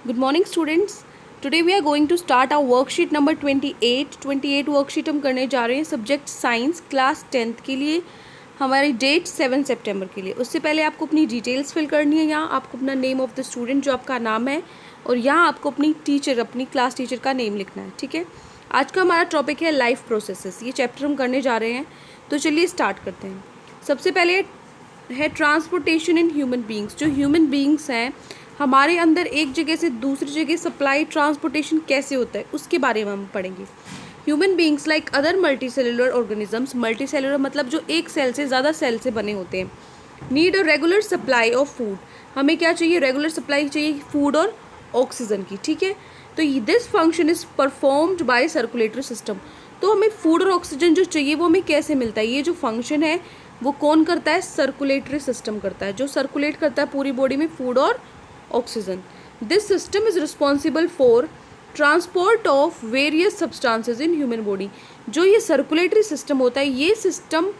Good morning students. Today we are going to start our worksheet number 28. 28 worksheet हम करने जा रहे हैं सब्जेक्ट साइंस क्लास 10th के लिए. हमारी डेट 7 सितंबर के लिए. उससे पहले आपको अपनी डिटेल्स फिल करनी है. यहाँ आपको अपना नेम ऑफ द स्टूडेंट जो आपका नाम है और यहाँ आपको अपनी टीचर अपनी क्लास टीचर का नेम लिखना है. ठीक है. आज का हमारा टॉपिक है लाइफ प्रोसेसेस. ये चैप्टर हम करने जा रहे हैं. तो चलिए स्टार्ट करते हैं. सबसे पहले है ट्रांसपोर्टेशन इन ह्यूमन बींग्स. जो ह्यूमन बींग्स हैं हमारे अंदर एक जगह से दूसरी जगह सप्लाई ट्रांसपोर्टेशन कैसे होता है उसके बारे में हम पढ़ेंगे. Human beings like other multi cellular organisms. Multi cellular मतलब जो एक सेल से ज़्यादा सेल से बने होते हैं. Need a regular supply of food. हमें क्या चाहिए? रेगुलर सप्लाई चाहिए फूड और ऑक्सीजन की. ठीक है. तो this function is performed by circulatory system. तो हमें फूड और ऑक्सीजन जो चाहिए वो हमें कैसे मिलता है? ये जो फंक्शन है वो कौन करता है? सर्कुलेटरी सिस्टम करता है, जो सर्कुलेट करता है पूरी बॉडी में फूड और oxygen. This system is responsible for transport of various substances in human body. जो ये सर्कुलेटरी सिस्टम होता है ये सिस्टम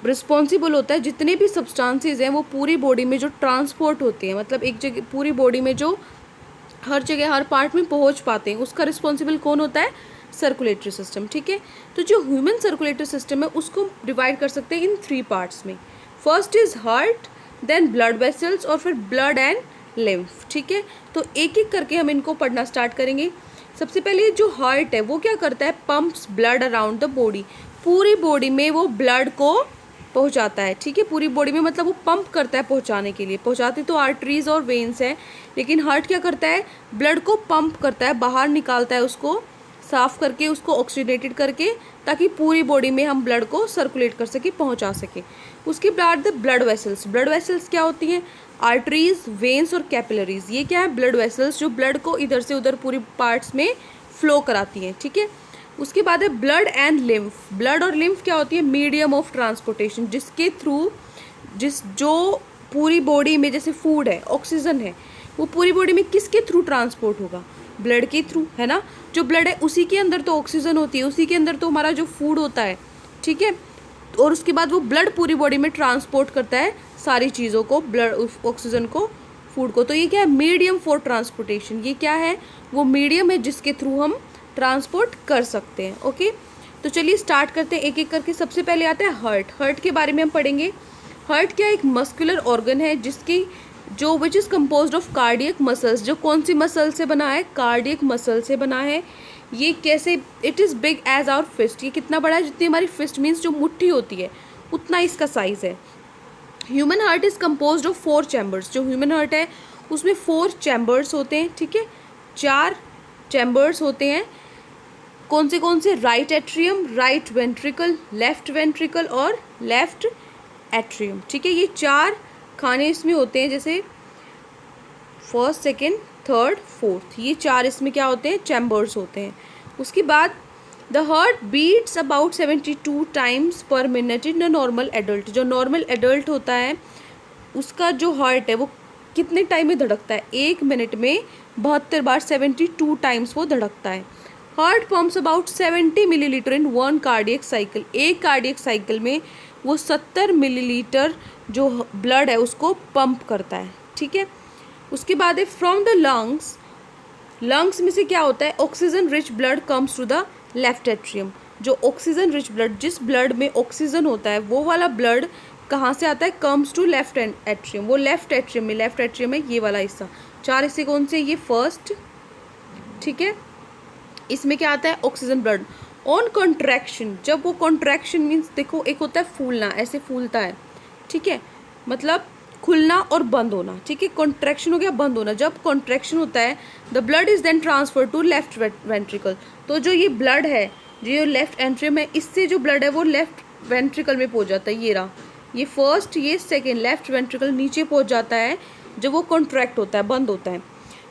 रिस्पॉन्सिबल होता है जितने भी सब्सटेंसेस हैं वो पूरी बॉडी में जो ट्रांसपोर्ट होते हैं, मतलब एक जगह पूरी बॉडी में जो हर जगह हर पार्ट में पहुंच पाते हैं, उसका रिस्पॉन्सिबल कौन होता है? Circulatory system. ठीक है. तो जो ह्यूमन सर्कुलेटरी सिस्टम है उसको डिवाइड कर सकते हैं इन 3 पार्ट्स में. First is heart, then blood vessels और फिर ब्लड एंड लिम्फ. ठीक है. तो एक एक करके हम इनको पढ़ना स्टार्ट करेंगे. सबसे पहले जो हार्ट है वो क्या करता है? Pumps blood around the body. पूरी बॉडी में वो ब्लड को पहुंचाता है. ठीक है. पूरी बॉडी में मतलब वो पंप करता है पहुंचाने के लिए. पहुंचाते तो आर्टरीज और वेन्स हैं, लेकिन हार्ट क्या करता है? ब्लड को पंप करता है, बाहर निकालता है, उसको साफ करके, उसको ऑक्सीडेटेड करके, ताकि पूरी बॉडी में हम ब्लड को सर्कुलेट कर सके, पहुंचा सके. उसके बाद the blood vessels. Blood vessels क्या होती हैं? आर्टरीज, वेन्स और कैपिलरीज. ये क्या है? ब्लड वेसल्स जो ब्लड को इधर से उधर पूरी पार्ट्स में फ्लो कराती हैं. ठीक है. उसके बाद है ब्लड एंड लिम्फ. ब्लड और लिम्फ क्या होती है? मीडियम ऑफ ट्रांसपोर्टेशन, जिसके थ्रू जो पूरी बॉडी में जैसे फूड है, ऑक्सीजन है, वो पूरी बॉडी में किसके थ्रू ट्रांसपोर्ट होगा? ब्लड के थ्रू, है ना. जो ब्लड है उसी के अंदर तो ऑक्सीजन होती है, उसी के अंदर तो हमारा जो फूड होता है. ठीक है. और उसके बाद वो ब्लड पूरी बॉडी में ट्रांसपोर्ट करता है सारी चीज़ों को, ब्लड, ऑक्सीजन को, फूड को. तो ये क्या है? Medium for transportation. ये क्या है? वो मीडियम है जिसके थ्रू हम ट्रांसपोर्ट कर सकते हैं. ओके. तो चलिए स्टार्ट करते हैं एक एक करके. सबसे पहले आता है हार्ट. हार्ट के बारे में हम पढ़ेंगे. हार्ट क्या एक मस्कुलर ऑर्गन है जिसकी जो which is composed of cardiac muscles. जो कौन सी मसल से बना है? कार्डियक मसल से बना है. ये कैसे? It is big as our fist. ये कितना बड़ा है? जितनी हमारी फिस्ट मीन्स जो मुट्ठी होती है उतना इसका साइज़ है. Human heart is composed of 4 chambers. जो ह्यूमन हार्ट है उसमें 4 चैम्बर्स होते हैं. ठीक है. 4 चैम्बर्स होते हैं. कौन से? Right atrium, right ventricle, left ventricle और लेफ्ट एट्रियम. ठीक है. ये 4 खाने इसमें होते हैं, जैसे फर्स्ट, सेकेंड, थर्ड, फोर्थ. ये 4 इसमें क्या होते हैं? चैम्बर्स होते हैं. उसके बाद the heart beats about 72 times per minute in a normal adult. जो नॉर्मल एडल्ट होता है उसका जो हार्ट है वो कितने टाइम में धड़कता है? 1 मिनट में 72 बार, 72 टाइम्स वो धड़कता है. Heart pumps about 70 millilitre in 1 cardiac cycle. एक कार्डियक साइकिल में वो 70 मिलीलीटर जो ब्लड है उसको पंप करता है. ठीक है. उसके बाद है फ्रॉम द लंग्स. लंग्स में से क्या होता है? Oxygen rich blood comes to the left atrium. जो ऑक्सीजन रिच ब्लड, जिस ब्लड में ऑक्सीजन होता है वो वाला ब्लड कहाँ से आता है? Comes to left atrium. वो लेफ्ट एट्रियम में, लेफ्ट एट्रियम में ये वाला हिस्सा. 4 हिस्से कौन से? ये फर्स्ट. ठीक है. इसमें क्या आता है? Oxygen blood. ऑन कॉन्ट्रैक्शन, जब वो कॉन्ट्रैक्शन मीन्स देखो, एक होता है फूलना, ऐसे फूलता है. ठीक है. मतलब खुलना और बंद होना. ठीक है. कॉन्ट्रैक्शन हो गया, बंद होना. जब कॉन्ट्रैक्शन होता है the blood is then transfer to left ventricle. तो जो ये ब्लड है, जो लेफ्ट एंट्रियम है, इससे जो ब्लड है वो लेफ्ट वेंट्रिकल में पहुंच जाता है. ये रहा, ये फर्स्ट, ये सेकेंड. लेफ्ट वेंट्रिकल नीचे पहुंच जाता है जब वो कॉन्ट्रैक्ट होता है, बंद होता है.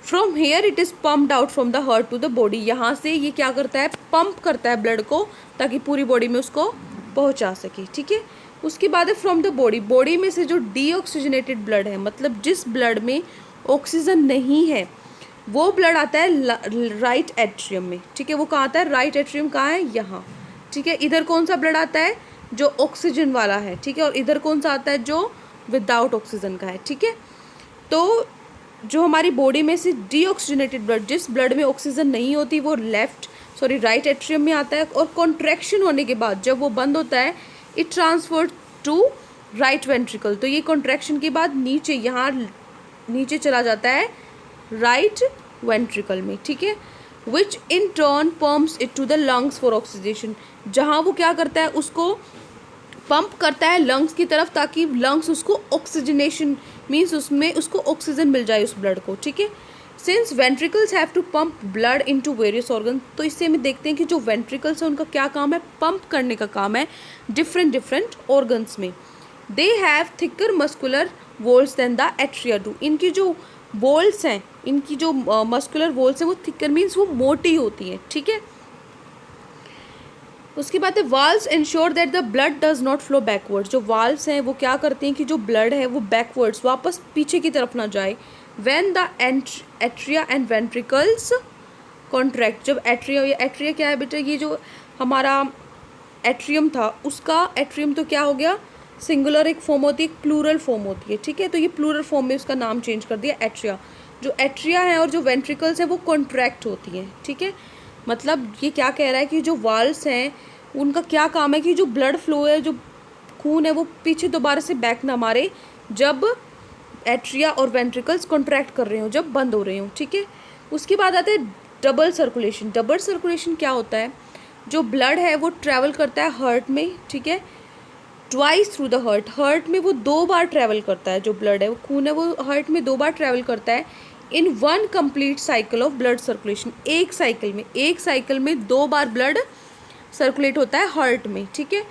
From here it is pumped out from the heart to the body. यहाँ से ये क्या करता है? पंप करता है ब्लड को, ताकि पूरी बॉडी में उसको पहुँचा सके. ठीक है. उसके बाद है फ्रॉम द बॉडी. बॉडी में से जो डीऑक्सीजनेटेड ब्लड है, मतलब जिस ब्लड में ऑक्सीजन नहीं है, वो ब्लड आता है राइट एट्रियम में. ठीक है. वो कहाँ आता है? राइट एट्रियम कहाँ है? यहाँ. ठीक है. इधर कौन सा ब्लड आता है? जो ऑक्सीजन वाला है. ठीक है. और इधर कौन सा आता है? जो विदाउट ऑक्सीजन का है. ठीक है. तो जो हमारी बॉडी में से डीऑक्सीजनेटेड ब्लड, जिस ब्लड में ऑक्सीजन नहीं होती, वो राइट एट्रियम में आता है, और कॉन्ट्रैक्शन होने के बाद जब वो बंद होता है it transfer to right ventricle. तो ये कॉन्ट्रैक्शन के बाद नीचे, यहाँ नीचे चला जाता है राइट वेंट्रिकल में, ठीक है। Which in turn pumps it to the lungs for oxidation, जहाँ वो क्या करता है, उसको पंप करता है लंग्स की तरफ, ताकि लंग्स उसको ऑक्सीजनेशन मीन्स उसमें उसको ऑक्सीजन मिल जाए उस ब्लड को, ठीक है। Since ventricles have to pump blood into various organ, तो इससे हमें देखते हैं कि जो वेंट्रिकल्स है उनका क्या काम है, पंप करने का काम है डिफरेंट ऑर्गन्स में। They have thicker muscular walls than the atria do, इनकी जो वॉल्स हैं, इनकी जो मस्कुलर वॉल्स हैं वो थिकर मीन्स वो मोटी होती हैं, ठीक है। उसके बाद है valves ensure that the blood does not flow backwards, जो वाल्व्स हैं वो क्या करते हैं कि जो ब्लड है वो बैकवर्ड्स वापस पीछे की तरफ ना जाए। When the atria and ventricles contract, जब एट्रिया क्या है बेटा, ये जो हमारा एट्रियम था उसका, एट्रियम तो क्या हो गया, सिंगुलर एक फॉर्म होती है, एक प्लूरल फॉर्म होती है, ठीक है। तो ये प्लूरल फॉर्म में उसका नाम चेंज कर दिया एट्रिया। जो एट्रिया है और जो वेंट्रिकल्स हैं वो कॉन्ट्रैक्ट होती हैं, ठीक है। मतलब ये क्या कह रहा है कि जो वाल्व्स हैं उनका क्या काम है कि जो ब्लड फ्लो है, जो खून है वो पीछे दोबारा से बैक ना मारे जब एट्रिया और वेंट्रिकल्स कॉन्ट्रैक्ट कर रहे हो, जब बंद हो रहे हो, ठीक है। उसके बाद आता है डबल सर्कुलेशन। डबल सर्कुलेशन क्या होता है, जो ब्लड है वो ट्रैवल करता है हार्ट में, ठीक है, ट्वाइस थ्रू द हार्ट में वो 2 बार ट्रैवल करता है, जो ब्लड है वो खून है वो हार्ट में 2 बार ट्रैवल करता है इन 1 complete cycle of blood circulation. एक साइकिल में 2 बार ब्लड सर्कुलेट होता है हार्ट में, ठीक है।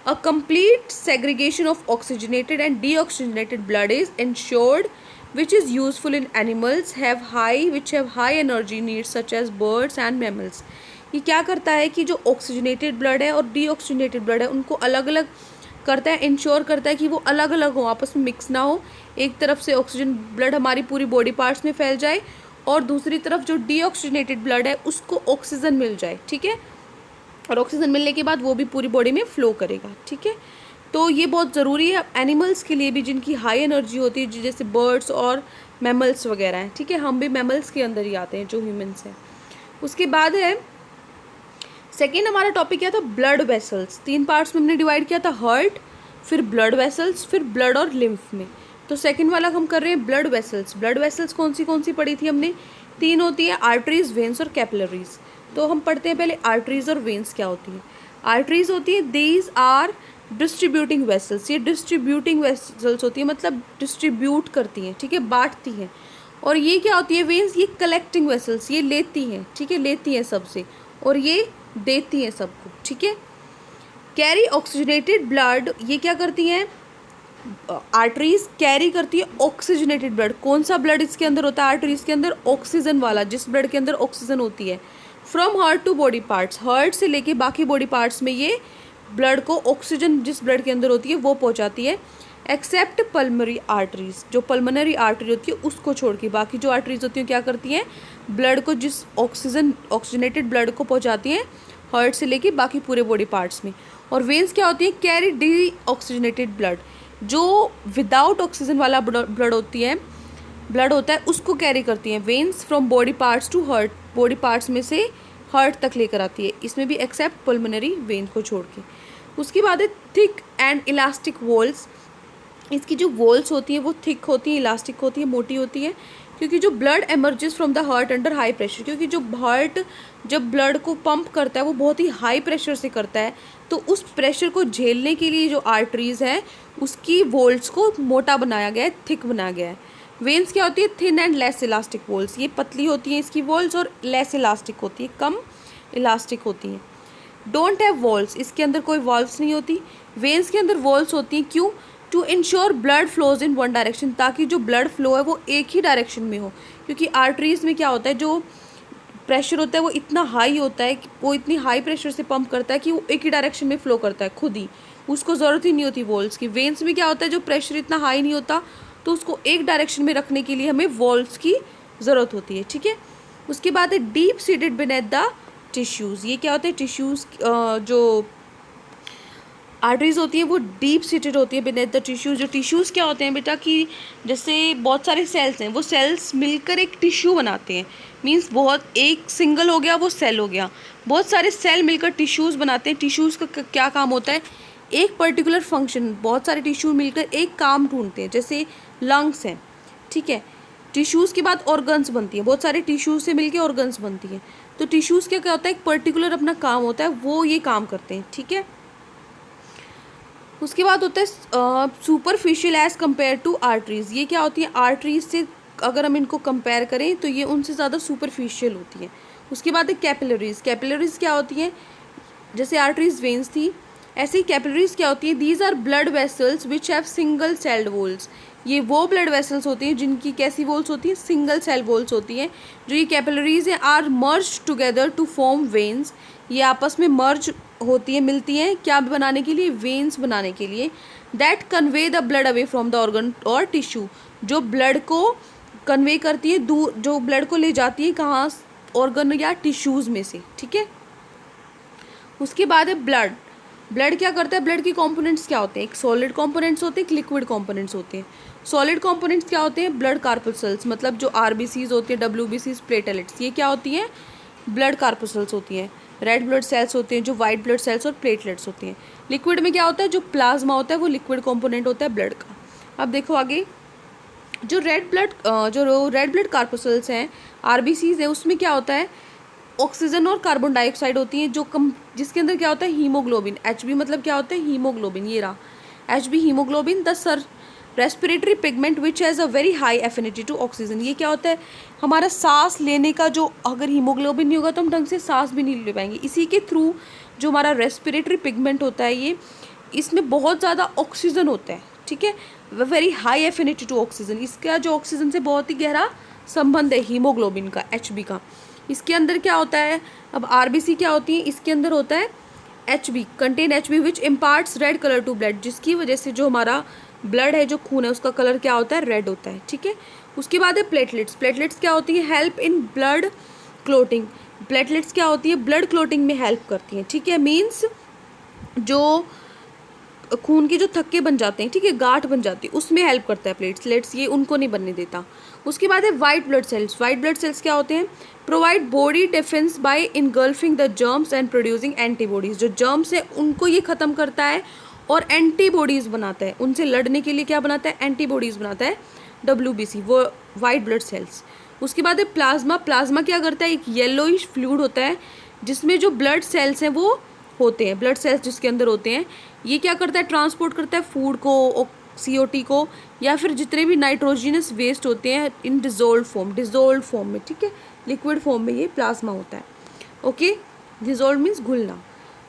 A complete segregation of oxygenated and deoxygenated blood is insured which is useful in animals which have high energy needs such as birds and mammals। ये क्या करता है कि जो ऑक्सीजनेटेड ब्लड है और डीऑक्सीजनेटेड ब्लड है उनको अलग अलग करता है, इंश्योर करता है कि वो अलग अलग हो, आपस में मिक्स ना हो। एक तरफ से ऑक्सीजन ब्लड हमारी पूरी बॉडी पार्ट्स में फैल जाए और दूसरी तरफ जो डीऑक्सीजनेटेड ब्लड है उसको ऑक्सीजन मिल जाए, ठीक है। और ऑक्सीजन मिलने के बाद वो भी पूरी बॉडी में फ्लो करेगा, ठीक है। तो ये बहुत ज़रूरी है एनिमल्स के लिए भी जिनकी हाई एनर्जी होती है, जैसे बर्ड्स और मैमल्स वगैरह हैं, ठीक है। हम भी मैमल्स के अंदर ही आते हैं जो ह्यूमंस हैं। उसके बाद है सेकेंड हमारा टॉपिक क्या था, ब्लड वेसल्स। 3 पार्ट्स में हमने डिवाइड किया था, हार्ट, फिर ब्लड वेसल्स, फिर ब्लड और लिम्फ में। तो सेकेंड वाला हम कर रहे हैं ब्लड वेसल्स। ब्लड वेसल्स कौन सी पढ़ी थी हमने, 3 होती है, आर्टरीज, वेन्स और कैपिलरीज। तो हम पढ़ते हैं पहले आर्टरीज और वेन्स क्या होती है। आर्टरीज होती है, दीज आर डिस्ट्रीब्यूटिंग वेसल्स, ये डिस्ट्रीब्यूटिंग वेसल्स होती है, मतलब डिस्ट्रीब्यूट करती हैं, ठीक है, बांटती हैं। और ये क्या होती है वेन्स, ये कलेक्टिंग वेसल्स, ये लेती हैं, ठीक है, लेती हैं सबसे और ये देती हैं सबको, ठीक है। कैरी ऑक्सीजनेटेड ब्लड, ये क्या करती हैं, आर्टरीज कैरी करती है ऑक्सीजनेटेड ब्लड। कौन सा ब्लड इसके अंदर होता है आर्टरीज के अंदर, ऑक्सीजन वाला, जिस ब्लड के अंदर ऑक्सीजन होती है। From heart to body parts, heart से लेके बाकी बॉडी पार्ट्स में ये ब्लड को ऑक्सीजन जिस ब्लड के अंदर होती है वो पहुंचाती है। एक्सेप्ट पल्मोनरी आर्टरीज, जो पल्मोनरी आर्टरी होती है उसको छोड़ के बाकी जो आर्टरीज होती हैं क्या करती हैं, ब्लड को जिस ऑक्सीजनेटेड ब्लड को पहुंचाती हैं हार्ट से लेके बाकी पूरे बॉडी पार्ट्स में। और वेन्स क्या होती हैं, कैरी डी ऑक्सीजनेटेड ब्लड, जो विदाउट ऑक्सीजन वाला ब्लड होता है उसको कैरी करती हैं। Veins from body parts to heart, body parts में से हार्ट तक लेकर आती है, इसमें भी एक्सेप्ट पल्मोनरी वेन को छोड़ के। उसके बाद है थिक एंड इलास्टिक वॉल्स। इसकी जो वॉल्स होती हैं वो थिक होती हैं, इलास्टिक होती है, मोटी होती है, क्योंकि जो blood emerges from the heart under high pressure, क्योंकि जो हार्ट जब ब्लड को पंप करता है वो बहुत ही हाई प्रेशर से करता है, तो उस प्रेशर को झेलने के लिए जो आर्टरीज हैं उसकी वॉल्स को मोटा बनाया गया है, थिक बनाया गया है। वेन्स क्या होती है, thin and less elastic walls, ये पतली होती हैं इसकी वॉल्स और लेस इलास्टिक होती है, कम इलास्टिक होती हैं। डोंट हैव वॉल्स, इसके अंदर कोई वॉल्व्स नहीं होती। वेन्स के अंदर वॉल्स होती हैं, क्यों, to ensure blood flows in one direction, ताकि जो ब्लड फ्लो है वो एक ही डायरेक्शन में हो। क्योंकि आर्टरीज में क्या होता है, जो प्रेशर होता है वो इतना हाई होता है, वो इतनी हाई प्रेशर से पंप करता है कि वो एक ही डायरेक्शन में फ्लो करता है खुद ही, उसको ज़रूरत ही नहीं होती वॉल्स की। वेन्स में क्या होता है, जो प्रेशर इतना हाई नहीं होता तो उसको एक डायरेक्शन में रखने के लिए हमें वॉल्स की ज़रूरत होती है, ठीक है। उसके बाद है deep seated beneath the tissues. ये क्या होते हैं टिश्यूज़, जो आर्टरीज होती है वो डीप सीटेड होती है बिनेथ द टिश्यूज। जो टिश्यूज़ क्या होते हैं बेटा कि जैसे बहुत सारे सेल्स हैं, वो सेल्स मिलकर एक टिश्यू बनाते हैं। मींस बहुत एक सिंगल हो गया वो सेल हो गया, बहुत सारे सेल मिलकर टिश्यूज़ बनाते हैं। टिश्यूज़ का क्या काम होता है, एक पर्टिकुलर फंक्शन, बहुत सारे टिश्यू मिलकर एक काम ढूंढते हैं। जैसे लंग्स हैं, ठीक है, टिश्यूज़ के बाद ऑर्गन्स बनती है, बहुत सारे टिश्यूज़ से मिलकर ऑर्गन्स बनती है। तो टिश्यूज़ क्या क्या होता है, एक पर्टिकुलर अपना काम होता है, वो ये काम करते हैं, ठीक है। उसके बाद होता है superficial as compared to arteries. ये क्या होती है, आर्टरीज से अगर हम इनको कंपेयर करें तो ये उनसे ज़्यादा सुपरफिशियल होती है। उसके बाद है कैपिलरीज। कैपिलरीज क्या होती हैं, जैसे आर्टरीज वेन्स थी, ऐसे ही कैपिलरीज क्या होती है, these are blood vessels which have single celled walls. ये वो ब्लड वेसल्स होती हैं जिनकी कैसी वॉल्स होती हैं, सिंगल सेल वॉल्स होती हैं। जो ये कैपिलरीज हैं are merge together to form veins. ये आपस में मर्ज होती है, मिलती हैं क्या बनाने के लिए, वेन्स बनाने के लिए। That convey the blood away from the organ और टिश्यू। जो ब्लड को कन्वे करती है दूर, जो ब्लड को ले जाती है कहाँ, ऑर्गन या टिश्यूज़ में से, ठीक है। उसके बाद है ब्लड। ब्लड क्या करता है, ब्लड के कंपोनेंट्स क्या होते हैं, एक सॉलिड कंपोनेंट्स होते हैं, एक लिक्विड कंपोनेंट्स होते हैं। सॉलिड कंपोनेंट्स क्या होते हैं, ब्लड कार्पसूल्स, मतलब जो आरबीसीज होती है, डब्ल्यूबीसीज, प्लेटलेट्स, ये क्या होती हैं, ब्लड कार्पसूल्स होती हैं। रेड ब्लड सेल्स होते हैं जो वाइट ब्लड सेल्स और प्लेटलेट्स होती हैं। लिक्विड में क्या होता है, जो प्लाज्मा होता है वो लिक्विड कंपोनेंट होता है ब्लड का। अब देखो आगे, जो रेड ब्लड कार्पसूल्स हैं, आरबीसीज है, उसमें क्या होता है, ऑक्सीजन और कार्बन डाइऑक्साइड होती हैं, जिसके अंदर क्या होता है, हीमोग्लोबिन। एचबी मतलब क्या होता है, हीमोग्लोबिन, ये रहा HB, haemoglobin. The sir respiratory pigment which has a very high affinity to oxygen. ये क्या होता है, हमारा सांस लेने का जो, अगर हीमोग्लोबिन नहीं होगा तो हम ढंग से सांस भी नहीं ले पाएंगे। इसी के थ्रू जो हमारा रेस्पिरेटरी पिगमेंट होता है, ये इसमें बहुत ज़्यादा ऑक्सीजन होता है, ठीक है, very high affinity to oxygen. इसका जो ऑक्सीजन से बहुत ही गहरा संबंध है हीमोग्लोबिन का, एचबी का। इसके अंदर क्या होता है, अब आरबीसी क्या होती है, इसके अंदर होता है HB, contain HB which imparts red colour to blood, जिसकी वजह से जो हमारा ब्लड है, जो खून है, उसका कलर क्या होता है, रेड होता है, ठीक है। उसके बाद है प्लेटलेट्स। प्लेटलेट्स क्या होती है, help in blood clotting. Platelets क्या होती है, ब्लड क्लोटिंग में हेल्प करती हैं, ठीक है। मीन्स जो खून के जो थक्के बन जाते हैं, ठीक है, गांठ बन जाती है, उसमें हेल्प करता है प्लेटलेट्स, ये उनको नहीं बनने देता। उसके बाद है white blood sales. White blood sales क्या होते हैं, provide body defence by engulfing the germs and producing antibodies. जो जर्म्स है उनको ये ख़त्म करता है और एंटीबॉडीज़ बनाता है, उनसे लड़ने के लिए क्या बनाता है, एंटीबॉडीज़ बनाता है, डब्ल्यूबीसी, वो वाइट ब्लड सेल्स। उसके बाद है प्लाज्मा। प्लाज्मा क्या करता है, एक येलोइश फ्लूइड होता है जिसमें जो ब्लड सेल्स हैं वो होते हैं, ब्लड सेल्स जिसके अंदर होते हैं, ये क्या करता है, ट्रांसपोर्ट करता है फूड को, CO2 को, या फिर जितने भी नाइट्रोजिनस वेस्ट होते हैं इन डिजोल्व फॉर्म में, ठीक है, लिक्विड फॉर्म में ये प्लाज्मा होता है, ओके। डिजोल्व मीन्स घुलना।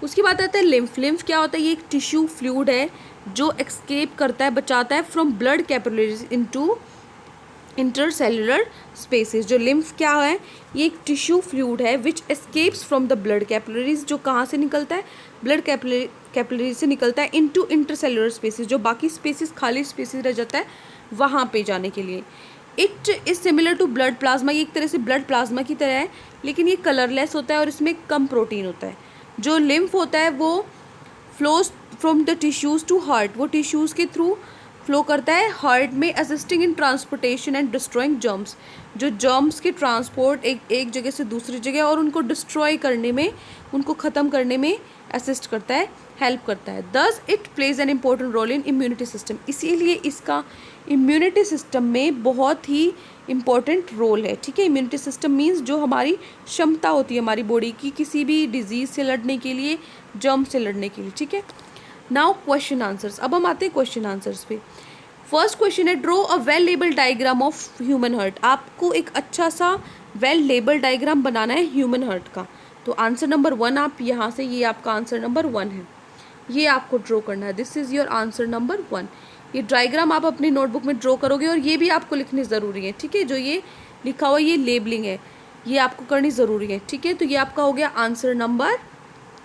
उसके बाद आता है लिम्फ। लिम्फ क्या होता है, ये एक टिश्यू फ्लूइड है जो एक्सकेप करता है, बचाता है from blood capillaries into intercellular spaces. जो लिम्फ क्या है, ये एक टिश्यू फ्लूइड है which escapes from the blood capillaries, जो कहाँ से निकलता है, ब्लड कैपिलरीज से निकलता है, इनटू इंटरसेलुलर स्पेसेस, जो बाकी स्पेसेस, खाली स्पेसेस रह जाता है वहाँ पे जाने के लिए। It is similar to blood plasma. ये एक तरह से ब्लड प्लाज्मा की तरह है, लेकिन ये कलरलेस होता है और इसमें कम प्रोटीन होता है। जो लिम्फ होता है वो flows from the tissues to heart, वो टिश्यूज़ के थ्रू फ्लो करता है हार्ट में, assisting in transportation and destroying germs. जो जर्म्स के ट्रांसपोर्ट एक जगह से दूसरी जगह और उनको डिस्ट्रॉय करने में, उनको ख़त्म करने में असिस्ट करता है, हेल्प करता है। Thus it plays an important role in immunity system. इसीलिए इसका इम्यूनिटी सिस्टम में बहुत ही इम्पोर्टेंट रोल है, ठीक है। इम्यूनिटी सिस्टम मीन्स जो हमारी क्षमता होती है हमारी बॉडी की किसी भी डिजीज़ से लड़ने के लिए, जर्म से लड़ने के लिए, ठीक है। Now question answers. अब हम आते हैं क्वेश्चन आंसर्स पे। फर्स्ट क्वेश्चन है, draw a well label diagram of human heart. आपको एक अच्छा सा वेल लेबल डायग्राम बनाना है ह्यूमन हार्ट का। तो आंसर नंबर 1 आप यहाँ से, ये आपका आंसर नंबर 1 है, ये आपको ड्रॉ करना है। This is your answer number 1। ये डायग्राम आप अपनी नोटबुक में ड्रॉ करोगे और ये भी आपको लिखनी ज़रूरी है, ठीक है। जो ये लिखा हुआ ये लेबलिंग है, ये आपको करनी ज़रूरी है, ठीक है। तो ये आपका हो गया answer number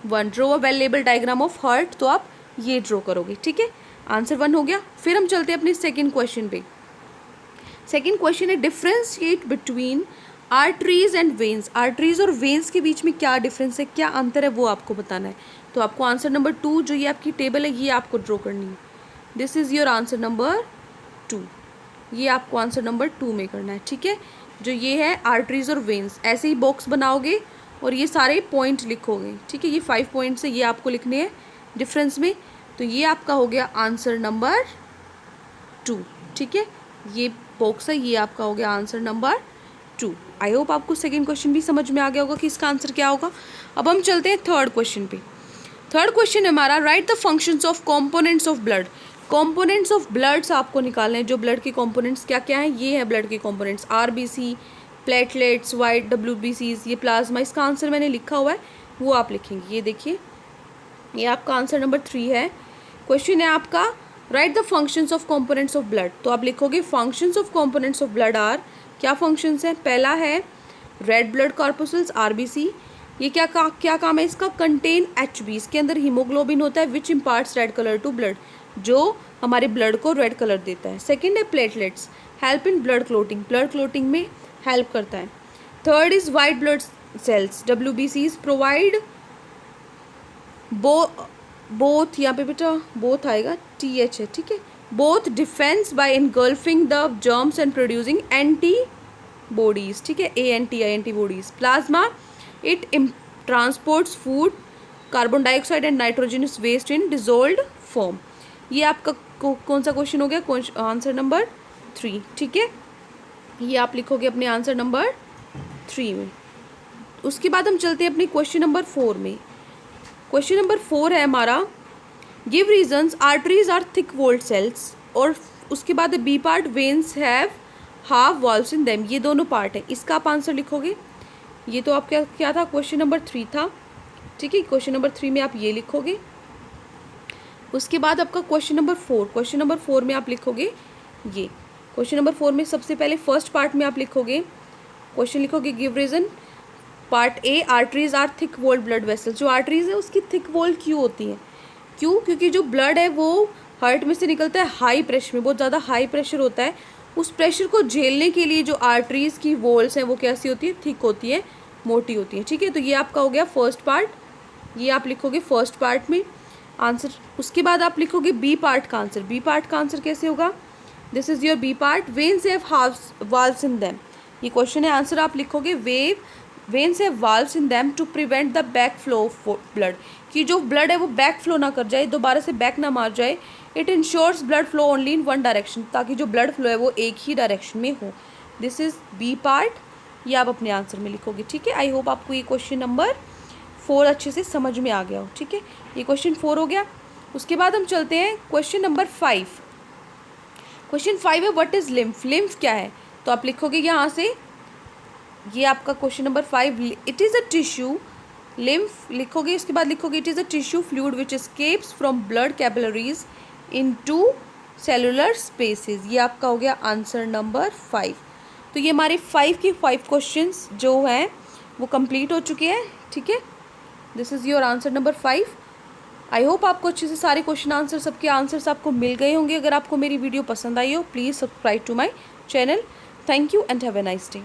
1, draw a well label diagram of heart. तो आप ये ड्रॉ करोगे, ठीक है। आंसर 1 हो गया। फिर हम चलते हैं अपने सेकंड क्वेश्चन पे। सेकंड क्वेश्चन है, differentiate between arteries and veins, arteries और वेन्स के बीच में क्या डिफरेंस है, क्या अंतर है, वो आपको बताना है। तो आपको आंसर नंबर 2 जो ये आपकी टेबल है ये आपको ड्रॉ करनी है। This is your answer number 2, ये आपको आंसर नंबर 2 में करना है, ठीक है। जो ये है आर्टरीज और वेन्स, ऐसे ही बॉक्स बनाओगे और ये सारे पॉइंट लिखोगे, ठीक है। ये 5 पॉइंट्स है, ये आपको लिखने हैं डिफरेंस में। तो ये आपका हो गया आंसर नंबर 2, ठीक है। ये बॉक्स है, ये आपका हो गया आंसर नंबर 2। आई होप आपको सेकेंड क्वेश्चन भी समझ में आ गया होगा कि इसका आंसर क्या होगा। अब हम चलते हैं थर्ड क्वेश्चन पे। थर्ड क्वेश्चन है हमारा, right the functions of components of blood. Components of bloods आपको निकालने हैं, जो ब्लड के कंपोनेंट्स क्या क्या हैं, ये है ब्लड के कंपोनेंट्स, आरबीसी, प्लेटलेट्स, वाइट डब्ल्यूबीसीज, ये प्लाज्मा। इसका आंसर मैंने लिखा हुआ है, वो आप लिखेंगे। ये देखिए, ये आपका आंसर नंबर 3 है। क्वेश्चन है आपका, write the functions of components of blood. तो आप लिखोगे functions of components of blood are, क्या फंक्शंस हैं। पहला है रेड ब्लड कॉर्पसूल्स, आरबीसी, ये क्या काम है इसका, कंटेन एचबी, इसके अंदर हीमोग्लोबिन होता है which imparts red colour to blood, जो हमारे ब्लड को रेड कलर देता है। सेकेंड है platelets, help in blood clotting, blood clotting में हेल्प करता है। Third is white blood cells, डब्ल्यूबीसीज, प्रोवाइड बोथ, यहाँ पे बेटा बोथ आएगा, TH है, ठीक है। Both defence by engulfing the germs and producing antibodies, ठीक है, ANTI antibodies. Plasma, it transports food, carbon dioxide and nitrogenous waste in dissolved form. ये आपका कौन सा क्वेश्चन हो गया, आंसर नंबर 3, ठीक है। ये आप लिखोगे अपने आंसर नंबर 3 में। उसके बाद हम चलते हैं अपने क्वेश्चन नंबर 4 में। क्वेश्चन नंबर 4 है हमारा, give reasons, arteries are thick walled cells, और उसके बाद B part, veins have half walls in them, ये दोनों पार्ट है। इसका आप आंसर लिखोगे। ये तो आपका क्या था, क्वेश्चन नंबर 3 था, ठीक है। क्वेश्चन नंबर 3 में आप ये लिखोगे। उसके बाद आपका क्वेश्चन नंबर 4, क्वेश्चन नंबर 4 में आप लिखोगे ये। क्वेश्चन नंबर 4 में सबसे पहले फर्स्ट पार्ट में आप लिखोगे, क्वेश्चन लिखोगे, give reason. Part A, arteries are thick walled blood vessel, जो आर्टरीज है उसकी थिक वॉल्ड क्यों होती है, क्यों, क्योंकि जो ब्लड है वो हार्ट में से निकलता है हाई प्रेशर में, बहुत ज़्यादा हाई प्रेशर होता है। उस प्रेशर को झेलने के लिए जो आर्टरीज की वॉल्स हैं वो कैसी होती है, थिक होती है, मोटी होती है, ठीक है। तो ये आपका हो गया फर्स्ट पार्ट, ये आप लिखोगे फर्स्ट पार्ट में आंसर। उसके बाद आप लिखोगे बी पार्ट का आंसर। बी पार्ट का आंसर कैसे होगा, this is your B part, veins have half walls in them, ये क्वेश्चन है, आंसर आप लिखोगे veins have walls in them to prevent the back flow of blood, कि जो ब्लड है वो बैक फ्लो ना कर जाए, दोबारा से बैक ना मार जाए। It ensures blood flow only in one direction, ताकि जो ब्लड फ्लो है वो एक ही डायरेक्शन में हो। दिस इज बी पार्ट, ये आप अपने आंसर में लिखोगे, ठीक है। आई होप आपको ये क्वेश्चन नंबर 4 अच्छे से समझ में आ गया हो, ठीक है। ये क्वेश्चन 4 हो गया। उसके बाद हम चलते हैं क्वेश्चन नंबर 5। क्वेश्चन 5 है, व्हाट इज लिम्फ, लिम्फ क्या है। तो आप लिखोगे यहाँ से, ये आपका question number 5, it is a tissue, lymph लिखोगे। उसके बाद लिखोगे, it is a tissue fluid which escapes from blood capillaries into cellular spaces, ये आपका हो गया आंसर नंबर 5। तो ये हमारे 5 के 5 क्वेश्चंस जो हैं वो कंप्लीट हो चुके हैं, ठीक है। This is your answer number 5। I hope आपको अच्छे से सारे क्वेश्चन आंसर, सबके आंसर्स आपको मिल गए होंगे। अगर आपको मेरी वीडियो पसंद आई हो, please subscribe to my channel. Thank you and have a nice day.